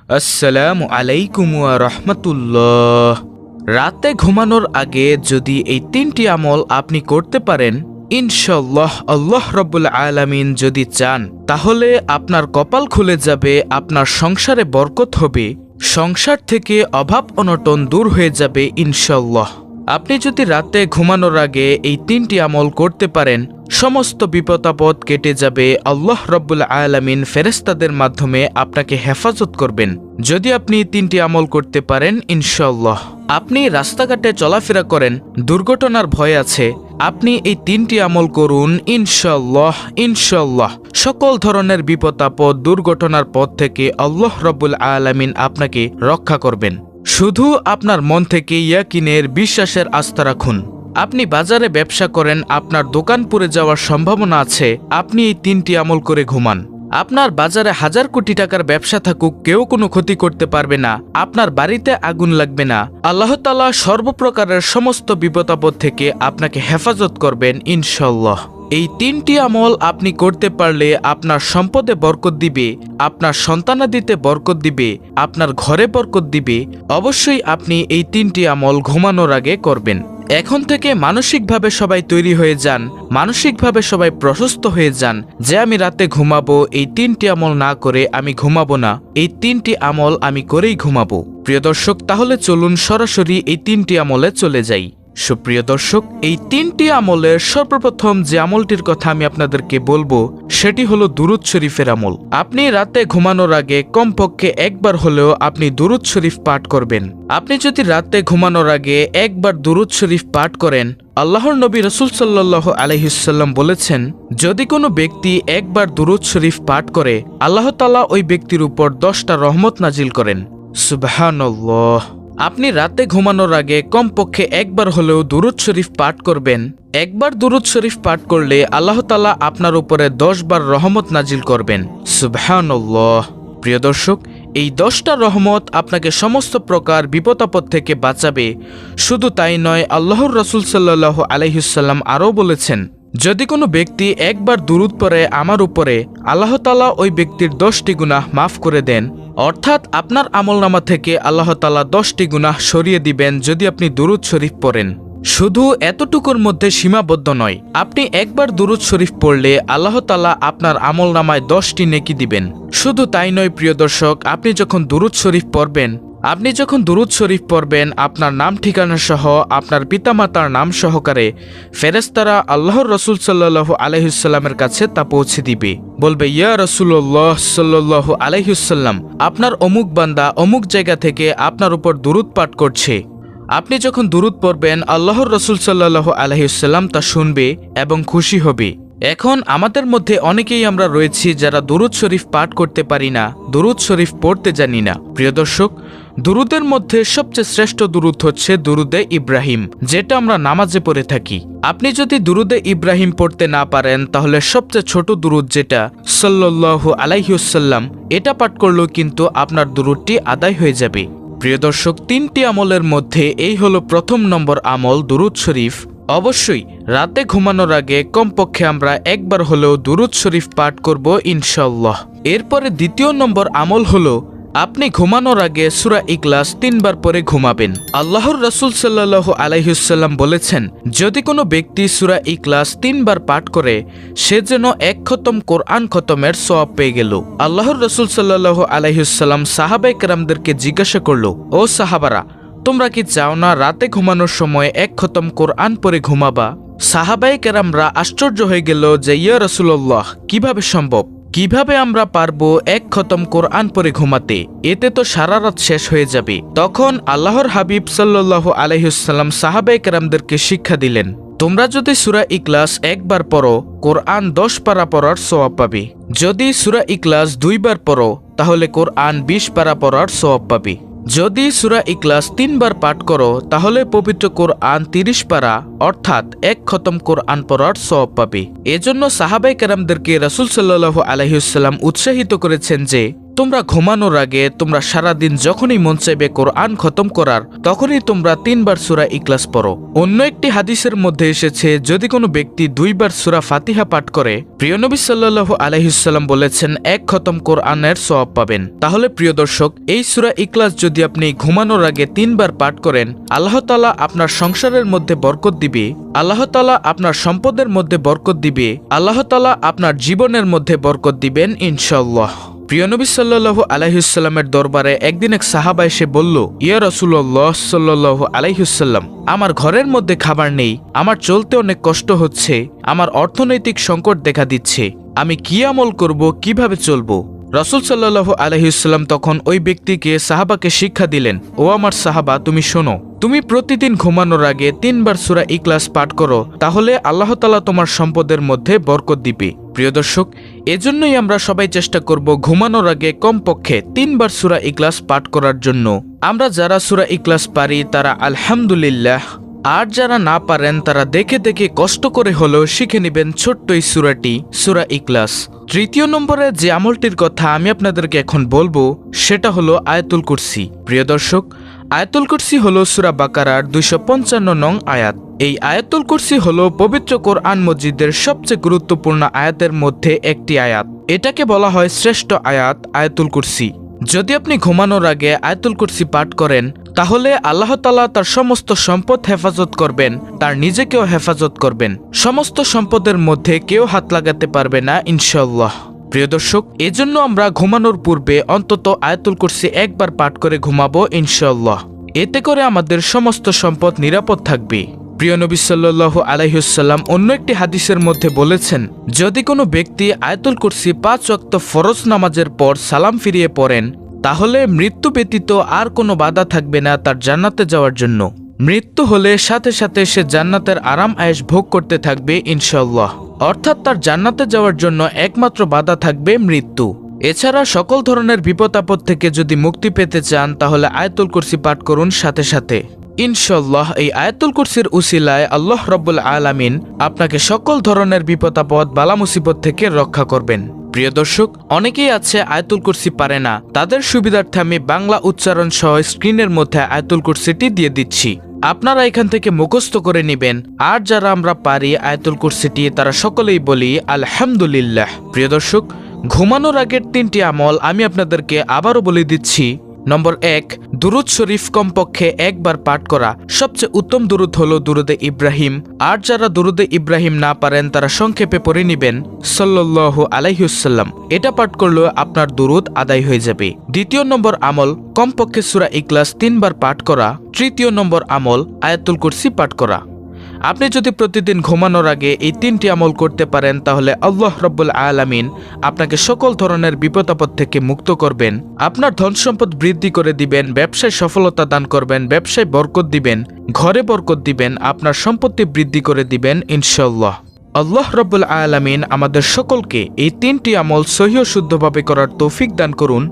আসসালামু আলাইকুম ওয়া রাহমাতুল্লাহ। রাতে ঘুমানোর আগে যদি এই তিনটি আমল আপনি করতে পারেন, ইনশাআল্লাহ আল্লাহ রাব্বুল আলামিন যদি চান তাহলে আপনার কপাল খুলে যাবে, আপনার সংসারে বরকত হবে, সংসার থেকে অভাব অনটন দূর হয়ে যাবে ইনশাআল্লাহ। আপনি যদি রাতে ঘুমানোর আগে এই তিনটি আমল করতে পারেন, সমস্ত বিপদ-আপদ কেটে যাবে। আল্লাহ রাব্বুল আলামিন ফেরেশতাদের মাধ্যমে আপনাকে হেফাজত করবেন যদি আপনি তিনটি আমল করতে পারেন ইনশাআল্লাহ। আপনি রাস্তাঘাটে চলাফেরা করেন, দুর্ঘটনার ভয় আছে, আপনি এই তিনটি আমল করুন ইনশাআল্লাহ। ইনশাআল্লাহ সকল ধরনের বিপদ-আপদ দুর্ঘটনার পথ থেকে আল্লাহ রাব্বুল আলামিন আপনাকে রক্ষা করবেন। শুধু আপনার মন থেকে ইয়াকিনের বিশ্বাসের আস্থা রাখুন। আপনি বাজারে ব্যবসা করেন, আপনার দোকান পুড়ে যাওয়ার সম্ভাবনা আছে, আপনি এই তিনটি আমল করে ঘুমান। আপনার বাজারে 1000 কোটি টাকার ব্যবসা থাকুক, কেউ কোনো ক্ষতি করতে পারবে না, আপনার বাড়িতে আগুন লাগবে না। আল্লাহ তাআলা সর্বপ্রকারের সমস্ত বিপদ-আপদ থেকে আপনাকে হেফাজত করবেন ইনশাআল্লাহ। এই তিনটি আমল আপনি করতে পারলে আপনার সম্পদে বরকত দিবে, আপনার সন্তানাদিতে বরকত দিবে, আপনার ঘরে বরকত দিবে। অবশ্যই আপনি এই তিনটি আমল ঘুমানোর আগে করবেন। এখন থেকে মানসিকভাবে সবাই তৈরি হয়ে যান, মানসিকভাবে সবাই প্রশস্ত হয়ে যান যে আমি রাতে ঘুমাবো, এই তিনটি আমল না করে আমি ঘুমাবো না, এই তিনটি আমল আমি করেই ঘুমাবো। প্রিয় দর্শক, তাহলে চলুন সরাসরি এই তিনটি আমলে চলে যাই। সুপ্রিয় দর্শক, এই তিনটি আমলের সর্বপ্রথম যে আমলটির কথা আমি আপনাদেরকে বলবো সেটি হলো দুরুদ শরীফের আমল। আপনি রাতে ঘুমানোর আগে কমপক্ষে একবার হলেও আপনি দুরুদ শরীফ পাঠ করবেন। আপনি যদি রাতে ঘুমানোর আগে একবার দুরুদ শরীফ পাঠ করেন, আল্লাহর নবী রাসূল সাল্লাল্লাহু আলাইহি ওয়াসাল্লাম বলেছেন, যদি কোনো ব্যক্তি একবার দুরুদ শরীফ পাঠ করে, আল্লাহ তাআলা ওই ব্যক্তির উপর 10টা রহমত নাজিল করেন। সুবহানাল্লাহ। আপনি রাতে ঘুমানোর আগে কমপক্ষে একবার হলেও দুরুদ শরীফ পাঠ করবেন। একবার দুরুদ শরীফ পাঠ করলে আল্লাহ তাআলা আপনার উপরে 10 বার রহমত নাজিল করবেন। সুবহানাল্লাহ। প্রিয় দর্শক, এই 10টা রহমত আপনাকে সমস্ত প্রকার বিপদ-আপদ থেকে বাঁচাবে। শুধু তাই নয়, আল্লাহর রাসূল সাল্লাল্লাহু আলাইহি ওয়াসাল্লাম আরও বলেছেন, যদি কোনো ব্যক্তি একবার দুরুদ পড়ে আমার উপরে, আল্লাহ তাআলা ওই ব্যক্তির 10টি গুনাহ মাফ করে দেন। অর্থাৎ আপনার আমলনামা থেকে আল্লাহ তাআলা 10টি গুনাহ সরিয়ে দিবেন যদি আপনি দুরুদ শরীফ পড়েন। শুধু এতটুকুর মধ্যে সীমাবদ্ধ নয়, আপনি একবার দুরুদ শরীফ পড়লে আল্লাহ তাআলা আপনার আমলনামায় 10টি নেকি দিবেন। শুধু তাই নয় প্রিয় দর্শক, আপনি যখন দুরুদ শরীফ পড়বেন, আপনার নাম ঠিকানা সহ আপনার পিতামাতার নাম সহকারে ফেরেশতারা আল্লাহর রাসূল সাল্লাল্লাহু আলাইহি ওয়াসাল্লামের কাছে তা পৌঁছে দিবে। বলবে, ইয়া রাসূলুল্লাহ সাল্লাল্লাহু আলাইহি ওয়াসাল্লাম, আপনার অমুক বান্দা অমুক জায়গা থেকে আপনার উপর দুরুদ পাঠ করছে। আপনি যখন দুরুদ পড়বেন, আল্লাহর রাসূল সাল্লাল্লাহু আলাইহি ওয়াসাল্লাম তা শুনবে এবং খুশি হবে। এখন আমাদের মধ্যে অনেকেই আমরা রয়েছি যারা দুরুদ শরীফ পাঠ করতে পারি না, দুরুদ শরীফ পড়তে জানি না। প্রিয় দর্শক, দুরুদের মধ্যে সবচেয়ে শ্রেষ্ঠ দুরুদ হচ্ছে দুরুদে ইব্রাহিম, যেটা আমরা নামাজে পড়ে থাকি। আপনি যদি দুরুদে ইব্রাহিম পড়তে না পারেন, তাহলে সবচেয়ে ছোট দুরুদ যেটা সাল্লাল্লাহু আলাইহি ওয়াসাল্লাম, এটা পাঠ করলেও কিন্তু আপনার দুরুদটি আদায় হয়ে যাবে। প্রিয় দর্শক, 3টি আমলের মধ্যে এই হলো প্রথম নম্বর আমল দুরুদ শরীফ। অবশ্যই রাতে ঘুমানোর আগে কমপক্ষে আমরা একবার হলেও দুরুদ শরীফ পাঠ করব ইনশাআল্লাহ। এরপরে দ্বিতীয় নম্বর আমল হলো আপনি ঘুমানোর আগে সূরা ইখলাস 3 বার পরে ঘুমাবেন। আল্লাহর রাসূল সাল্লাল্লাহু আলাইহি ওয়াসাল্লাম বলেছেন, যদি কোনো ব্যক্তি সূরা ইখলাস 3 বার পাঠ করে, সে যেন 1 খতম কোরআন খতমের সওয়াব পেয়ে গেল। আল্লাহর রাসূল সাল্লাল্লাহু আলাইহি ওয়াসাল্লাম সাহাবায়ে কেরামদেরকে জিজ্ঞাসা করল, ও সাহাবারা, তোমরা কি চাও না রাতে ঘুমানোর সময় 1 খতম কোরআন পরে ঘুমাবা? সাহাবায়ে কেরামরা আশ্চর্য হয়ে গেল যে, ইয়া রাসূলুল্লাহ, কিভাবে সম্ভব? কিভাবে আমরা পারবো 1 খতম কোরআন পরে ঘুমাতে? এতে তো সারা রাত শেষ হয়ে যাবে। তখন আল্লাহর হাবিব সাল্লাল্লাহু আলাইহি ওয়াসাল্লাম সাহাবায়ে কেরামদেরকে শিক্ষা দিলেন, তোমরা যদি সূরা ইখলাস একবার পড়ো, কোরআন 10 পারা পড়ার সওয়াব পাবে। যদি সূরা ইখলাস 2 বার পড়ো, তাহলে কোরআন 20 পারা পড়ার সওয়াব পাবে। যদি সূরা ইখলাস 3 বার পাঠ করো, তাহলে পবিত্র কোরআন 30 পারা অর্থাৎ 1 খতম কোরআন পড়ার সওয়াব পাবে। এজন্য সাহাবায়ে কেরামদেরকে রাসূল সাল্লাল্লাহু আলাইহি ওয়াসাল্লাম উৎসাহিত করেছেন যে তোমরা ঘুমানোর আগে তোমরা সারাদিন যখনই মন চাইবে কোরআন খতম করার তখনই তোমরা 3 বার সূরা ইখলাস পড়ো। অন্য একটি হাদিসের মধ্যে এসেছে যদি কোনো ব্যক্তি 2 বার সূরা ফাতিহা পাঠ করে প্রিয় নবী সাল্লাল্লাহু আলাইহি ওয়াসাল্লাম বলেছেন 1 খতম কোরআনের সওয়াব পাবেন। তাহলে প্রিয় দর্শক, এই সূরা ইখলাস যদি আপনি ঘুমানোর আগে 3 বার পাঠ করেন আল্লাহ তাআলা আপনার সংসারের মধ্যে বরকত দিবে, আল্লাহ তাআলা আপনার সম্পদের মধ্যে বরকত দিবে, আল্লাহ তাআলা আপনার জীবনের মধ্যে বরকত দিবেন ইনশাআল্লাহ। প্রিয় নবী সাল্লাল্লাহু আলাইহি ওয়াসাল্লামের দরবারে একদিন এক সাহাবা এসে বলল, ইয়া রাসূলুল্লাহ সাল্লাল্লাহু আলাইহি ওয়াসাল্লাম, আমার ঘরের মধ্যে খাবার নেই, আমার চলতে অনেক কষ্ট হচ্ছে, আমার অর্থনৈতিক সংকট দেখা দিচ্ছে, আমি কি আমল করব, কিভাবে চলবো? রাসূল সাল্লাল্লাহু আলাইহি ওয়াসাল্লাম তখন ওই ব্যক্তিকে সাহাবাকে শিক্ষা দিলেন, ও আমার সাহাবা, তুমি শোনো, তুমি প্রতিদিন ঘুমানোর আগে 3 বার সূরা ইখলাস পাঠ করো, তাহলে আল্লাহ তাআলা তোমার সম্পদের মধ্যে বরকত দিবে। প্রিয় দর্শক, এজন্যই আমরা সবাই চেষ্টা করব ঘুমানোর আগে কমপক্ষে 3 বার সূরা ইখলাস পাঠ করার জন্য। আমরা যারা সূরা ইখলাস পারি তারা আলহামদুলিল্লাহ, আর যারা না পারেন তারা দেখে দেখে কষ্ট করে হলেও শিখে নেবেন ছোট্ট এই সূরাটি, সূরা ইখলাস। তৃতীয় নম্বরে যে আমলটির কথা আমি আপনাদেরকে এখন বলবো সেটা হলো আয়াতুল কুরসি। প্রিয় দর্শক, আয়াতুল কুরসি হলো সূরা বাকারার 255 নং আয়াত। এই আয়াতুল কুরসি হলো পবিত্র কোরআন মজিদের সবচেয়ে গুরুত্বপূর্ণ আয়াতের মধ্যে একটি আয়াত। এটাকে বলা হয় শ্রেষ্ঠ আয়াত, আয়াতুল কুরসি। যদি আপনি ঘুমানোর আগে আয়াতুল কুরসি পাঠ করেন তাহলে আল্লাহ তাআলা তার সমস্ত সম্পদ হেফাজত করবেন, তার নিজেকেও হেফাজত করবেন, সমস্ত সম্পদের মধ্যে কেউ হাত লাগাতে পারবে না ইনশাআল্লাহ। প্রিয় দর্শক, এজন্য আমরা ঘুমানোর পূর্বে অন্তত আয়াতুল কুরসি 1 বার পাঠ করে ঘুমাবো ইনশাআল্লাহ। এতে করে আমাদের সমস্ত সম্পদ নিরাপদ থাকবে। প্রিয় নবী সাল্লাল্লাহু আলাইহি ওয়াসাল্লাম অন্য একটি হাদিসের মধ্যে বলেছেন, যদি কোনো ব্যক্তি আয়াতুল কুরসি 5 ওয়াক্ত ফরজ নামাজের পর সালাম ফিরিয়ে পড়েন তাহলে মৃত্যু ব্যতীত আর কোনো বাধা থাকবে না তার জান্নাতে যাওয়ার জন্য। মৃত্যু হলে সাথে সাথে সে জান্নাতের আরাম আয়েশ ভোগ করতে থাকবে ইনশাআল্লাহ। অর্থাৎ তার জান্নাতে যাওয়ার জন্য একমাত্র বাধা থাকবে মৃত্যু। এছাড়া সকল ধরনের বিপদ আপদ থেকে যদি মুক্তি পেতে চান তাহলে আয়াতুল কুরসি পাঠ করুন সাথে সাথে। ইনশাআল্লাহ এই আয়াতুল কুরসির উসিলায় আল্লাহ রাব্বুল আলামিন আপনাকে সকল ধরনের বিপদ আপদ বালা মুসিবত থেকে রক্ষা করবেন। প্রিয় দর্শক, অনেকেই আছে আয়াতুল কুরসি পারে না, তাদের সুবিধার্থে আমি বাংলা উচ্চারণ সহ স্ক্রিনের মধ্যে আয়াতুল কুরসিটি দিয়ে দিচ্ছি, আপনারা এখান থেকে মুখস্থ করে নেবেন। আর যারা আমরা পারি আয়াতুল কুরসিটি তারা সকলেই বলি আলহামদুলিল্লাহ। প্রিয় দর্শক, ঘুমানোর আগের 3টি আমল আমি আপনাদেরকে আবারও বলে দিচ্ছি। নম্বর 1, দুরুদ শরীফ কমপক্ষে 1 বার পাঠ করা। সবচেয়ে উত্তম দুরুদ হলো দুরুদে ইব্রাহিম। আর যারা দুরুদে ইব্রাহিম না পারেন তারা সংক্ষেপে পড়ে নেবেন সাল্লাল্লাহু আলাইহি ওয়াসাল্লাম। এটা পাঠ করলেও আপনার দুরুদ আদায় হয়ে যাবে। দ্বিতীয় নম্বর আমল কমপক্ষে সূরা ইখলাস 3 বার পাঠ করা। তৃতীয় নম্বর আমল আয়াতুল কুরসি পাঠ করা। আপনি যদি প্রতিদিন ঘুমানোর আগে এই 3টি আমল করতে পারেন তাহলে আল্লাহ রাব্বুল আলামিন আপনাকে সকল ধরনের বিপদ আপদ থেকে মুক্ত করবেন, আপনার ধন সম্পদ বৃদ্ধি করে দিবেন, ব্যবসায় সফলতা দান করবেন, ব্যবসায় বরকত দিবেন, ঘরে বরকত দিবেন, আপনার সম্পত্তি বৃদ্ধি করে দিবেন ইনশাআল্লাহ। আল্লাহ রাব্বুল আলামিন আমাদের সকলকে এই 3টি আমল সহিহ শুদ্ধভাবে করার তৌফিক দান করুন।